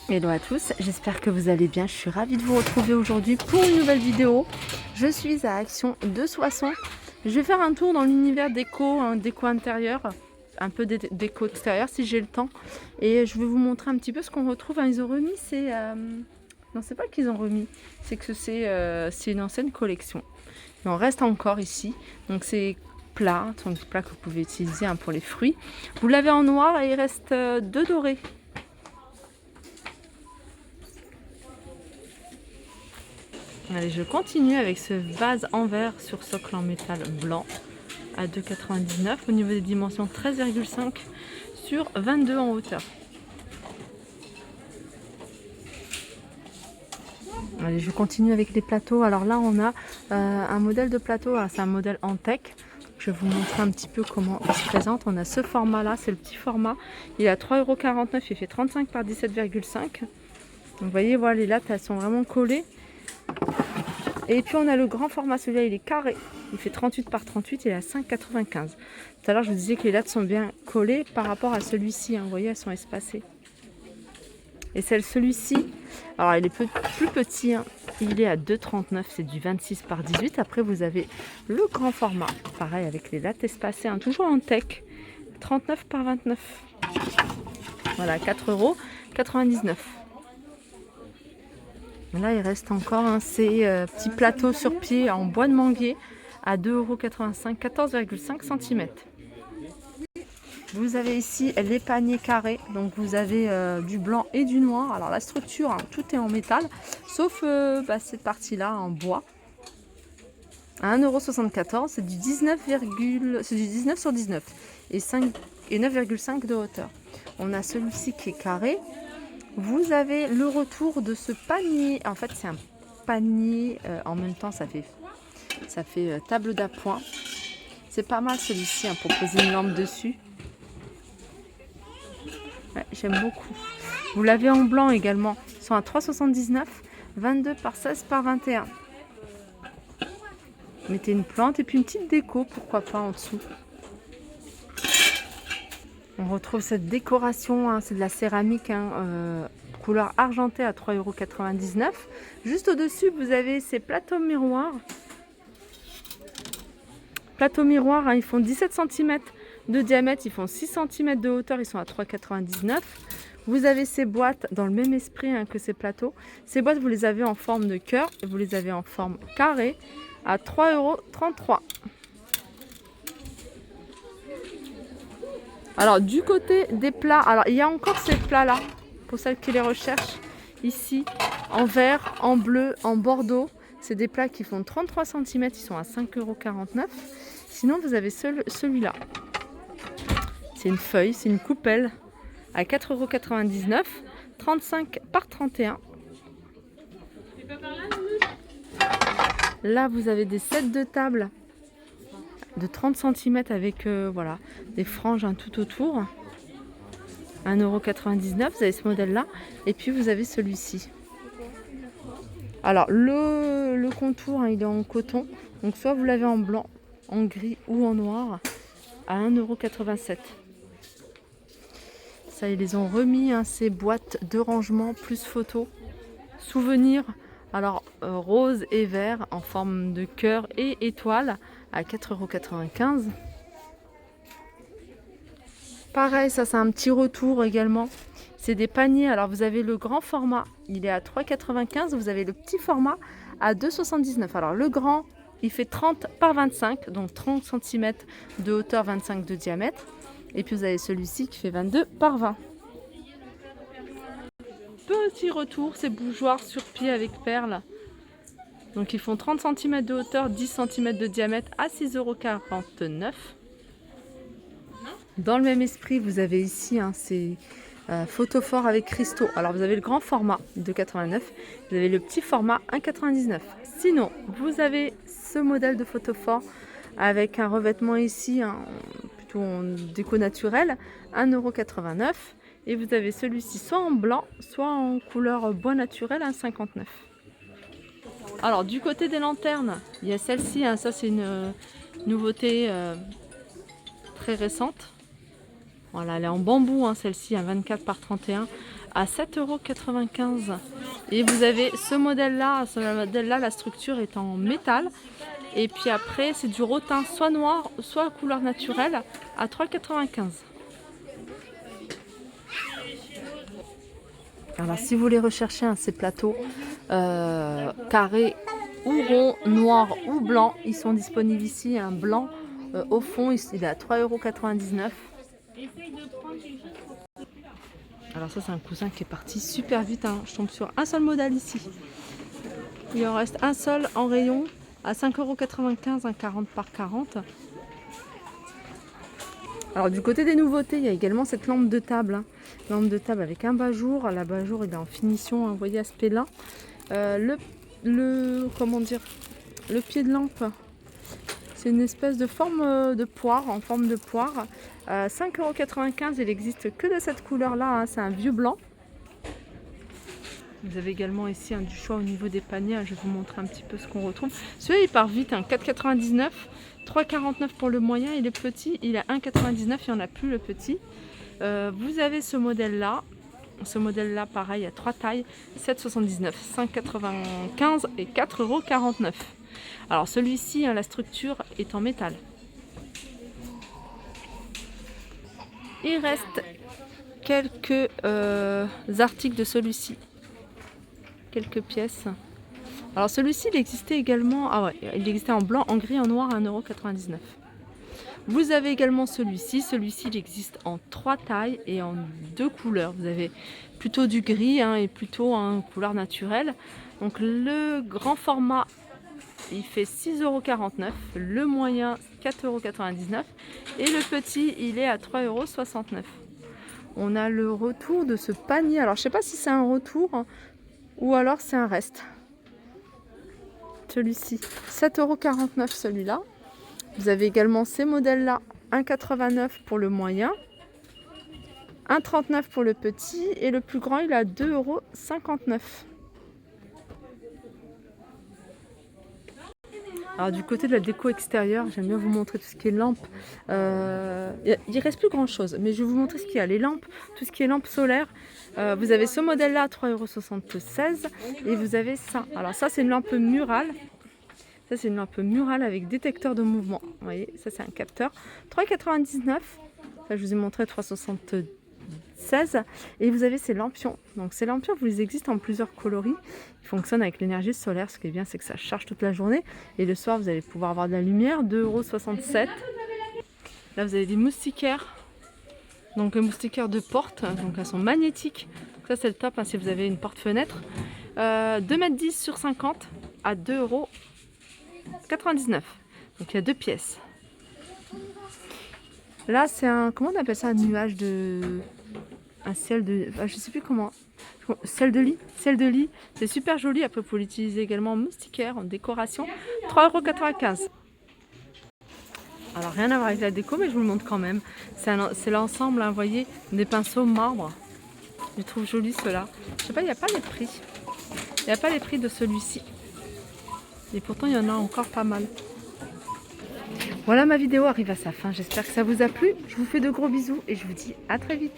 Hello à tous, j'espère que vous allez bien. Je suis ravie de vous retrouver aujourd'hui pour une nouvelle vidéo. Je suis à Action de Soissons. Je vais faire un tour dans l'univers déco, déco intérieur, un peu déco extérieur si j'ai le temps. Et je vais vous montrer un petit peu ce qu'on retrouve. Ils ont remis ces... Non, c'est pas qu'ils ont remis, c'est que c'est une ancienne collection. Il en reste encore ici. Donc c'est plat, sont des plats que vous pouvez utiliser pour les fruits. Vous l'avez en noir et il reste deux dorés. Allez, je continue avec ce vase en verre sur socle en métal blanc à 2,99 au niveau des dimensions 13,5 sur 22 en hauteur. Allez, je continue avec les plateaux. Alors là, on a un modèle de plateau. C'est un modèle en tech. Je vais vous montrer un petit peu comment il se présente. On a ce format-là, c'est le petit format. Il est à 3,49 €. Il fait 35 par 17,5. Vous voyez, voilà, les lattes, elles sont vraiment collées. Et puis on a le grand format, celui-là il est carré, il fait 38 par 38, il est à 5,95. Tout à l'heure je vous disais que les lattes sont bien collées par rapport à celui-ci, vous voyez elles sont espacées. Et celui-ci, alors il est plus petit, il est à 2,39, c'est du 26 par 18. Après vous avez le grand format, pareil avec les lattes espacées, toujours en tech, 39 par 29. Voilà, 4,99 €. Là, il reste encore ces petits plateaux sur pied en bois de manguier à 2,85 €, 14,5 cm. Vous avez ici les paniers carrés, donc vous avez du blanc et du noir. Alors la structure, tout est en métal, sauf cette partie-là en bois. À 1,74 €, c'est du 19 sur 19 et 9,5 de hauteur. On a celui-ci qui est carré. Vous avez le retour de ce panier. En fait, c'est un panier. En même temps, ça fait table d'appoint. C'est pas mal celui-ci pour poser une lampe dessus. Ouais, j'aime beaucoup. Vous l'avez en blanc également. Ils sont à 3,79 €, 22 par 16 par 21. Mettez une plante et puis une petite déco, pourquoi pas en dessous. On retrouve cette décoration, c'est de la céramique, couleur argentée à 3,99 €. Juste au-dessus, vous avez ces plateaux miroirs. Plateaux miroirs, ils font 17 cm de diamètre, ils font 6 cm de hauteur, ils sont à 3,99 €. Vous avez ces boîtes dans le même esprit que ces plateaux. Ces boîtes, vous les avez en forme de cœur et vous les avez en forme carrée à 3,33 €. Alors du côté des plats, alors il y a encore ces plats là pour celles qui les recherchent ici en vert, en bleu, en bordeaux. C'est des plats qui font 33 cm, ils sont à 5,49 €. Sinon vous avez celui-là. C'est une feuille, c'est une coupelle à 4,99 €, 35 par 31. Là vous avez des sets de table de 30 cm avec voilà, des franges tout autour. 1,99 €, vous avez ce modèle là et puis vous avez celui-ci. Alors le contour il est en coton, donc soit vous l'avez en blanc, en gris ou en noir à 1,87 €. Ça ils les ont remis, ces boîtes de rangement plus photos souvenirs, alors rose et vert en forme de cœur et étoile à 4,95 €. Pareil, ça c'est un petit retour également. C'est des paniers. Alors vous avez le grand format, il est à 3,95 €. Vous avez le petit format à 2,79 €. Alors le grand, il fait 30 par 25, donc 30 cm de hauteur, 25 de diamètre. Et puis vous avez celui-ci qui fait 22 par 20. Petit retour, ces bougeoirs sur pied avec perles. Donc ils font 30 cm de hauteur, 10 cm de diamètre à 6,49 €. Dans le même esprit, vous avez ici ces photophores avec cristaux. Alors vous avez le grand format 2,89 €, vous avez le petit format 1,99 €. Sinon, vous avez ce modèle de photophore avec un revêtement ici, plutôt en déco naturelle, 1,89 €. Et vous avez celui-ci soit en blanc, soit en couleur bois naturel, 1,59 €. Alors du côté des lanternes, il y a celle-ci, ça c'est une nouveauté très récente. Voilà, elle est en bambou, celle-ci, 24 par 31 à 7,95 €. Et vous avez ce modèle-là, la structure est en métal. Et puis après, c'est du rotin soit noir, soit couleur naturelle à 3,95 €. Alors si vous voulez rechercher ces plateaux carrés ou ronds, noirs ou blancs, ils sont disponibles ici. Un blanc au fond, il est à 3,99 €. Alors ça c'est un coussin qui est parti super vite, hein. Je tombe sur un seul modèle ici. Il en reste un seul en rayon à 5,95 €, un 40 par 40. Alors du côté des nouveautés, il y a également cette lampe de table, hein. Lampe de table avec un bas-jour. L'abat-jour il est en finition, hein, vous voyez, aspect lin. Comment dire, le pied de lampe, c'est une espèce de forme de poire, en forme de poire. 5,95 €, il n'existe que de cette couleur-là, hein, c'est un vieux blanc. Vous avez également ici du choix au niveau des paniers, hein, je vais vous montrer un petit peu ce qu'on retrouve. Celui-là il part vite, hein, 4,99 €, 3,49 € pour le moyen et le petit, il est 1,99 €, il n'y en a plus le petit. Vous avez ce modèle-là. Ce modèle-là, pareil, à 3 tailles, 7,79 €, 5,95 € et 4,49 €. Alors celui-ci, hein, la structure est en métal. Il reste quelques articles de celui-ci. Quelques pièces. Alors celui-ci, il existait également, il existait en blanc, en gris, en noir à 1,99 €. Vous avez également celui-ci, il existe en 3 tailles et en 2 couleurs. Vous avez plutôt du gris, hein, et plutôt en couleur naturelle. Donc le grand format, il fait 6,49 €, le moyen 4,99 € et le petit, il est à 3,69 €. On a le retour de ce panier. Alors je ne sais pas si c'est un retour, hein, ou alors c'est un reste. Celui-ci, 7,49 € celui-là. Vous avez également ces modèles-là, 1,89 € pour le moyen, 1,39 € pour le petit et le plus grand, il est à 2,59 €. Alors du côté de la déco extérieure, j'aime bien vous montrer tout ce qui est lampes. Il reste plus grand chose, mais je vais vous montrer ce qu'il y a. Les lampes, tout ce qui est lampes solaires. Vous avez ce modèle-là à 3,76 € et vous avez ça. Alors ça c'est une lampe murale. Ça c'est une lampe murale avec détecteur de mouvement. Vous voyez, ça c'est un capteur. 3,99 €. Ça je vous ai montré 3,76 €. Et vous avez ces lampions. Donc ces lampions, vous les existent en plusieurs coloris. Ils fonctionnent avec l'énergie solaire. Ce qui est bien, c'est que ça charge toute la journée. Et le soir, vous allez pouvoir avoir de la lumière. 2,67 €. Là, vous avez des moustiquaires. Donc moustiquaires de porte. Donc elles sont magnétiques. Donc, ça c'est le top, hein, si vous avez une porte-fenêtre. 2,10 m sur 50 à 2,99 €. Donc il y a 2 pièces. Là c'est un, comment on appelle ça, un nuage de, un ciel de, je sais plus comment, ciel de lit, c'est super joli. Après vous pouvez l'utiliser également en moustiquaire, en décoration. 3,95 €. Alors rien à voir avec la déco, mais je vous le montre quand même. C'est l'ensemble, hein, vous voyez, des pinceaux marbre. Je trouve joli ceux-là. Je sais pas, il n'y a pas les prix. Il n'y a pas les prix de celui-ci. Et pourtant, il y en a encore pas mal. Voilà, ma vidéo arrive à sa fin. J'espère que ça vous a plu. Je vous fais de gros bisous et je vous dis à très vite.